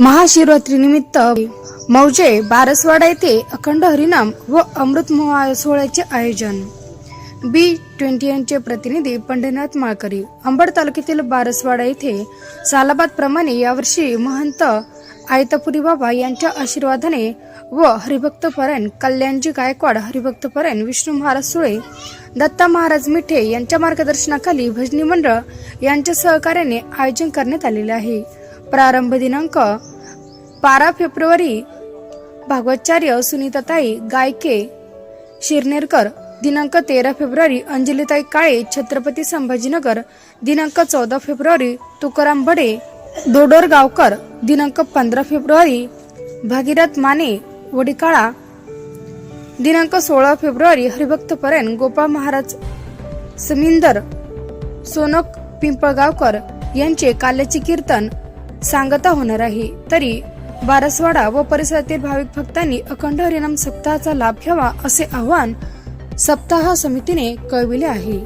महाशिवरात्रीनिमित्त मौजे बारसवाडा येथे अखंड हरिनाम व अमृत सोहळ्याचे आयोजन। B21 चे प्रतिनिधी पंढरीनाथ माळकरी। अंबड तालुक्यातील बारसवाडा येथे सालाबाद प्रमाणे यावर्षी महंत आयतापुरी बाबा यांच्या आशीर्वादाने व हरिभक्तपरायण कल्याणजी गायकवाड, हरिभक्तपरायण विष्णू महाराज सुळे, दत्ता महाराज मिठे यांच्या मार्गदर्शनाखाली भजनी मंडळ यांच्या सहकार्याने आयोजन करण्यात आलेले आहे। प्रारंभ दिनांक 12 फेब्रुवारी भागवताचार्य सुनीताताई गायके शिरनेरकर, दिनांक 13 फेब्रुवारी अंजलीताई काळे छत्रपती संभाजीनगर, दिनांक 14 फेब्रुवारी तुकाराम बडे दोडोरगावकर, दिनांक 15 फेब्रुवारी भागीरथ माने वडीकाळा, दिनांक 16 फेब्रुवारी हरिभक्तपरायण गोपाळ महाराज समिंदर सोनक पिंपळगावकर यांचे काल्याचे कीर्तन सांगता होणार आहे। तरी बारसवाडा व परिसरातील भाविक भक्तांनी अखंड हरिनाम सप्ताहाचा लाभ घ्यावा असे आवाहन सप्ताह समितीने कळविले आहे।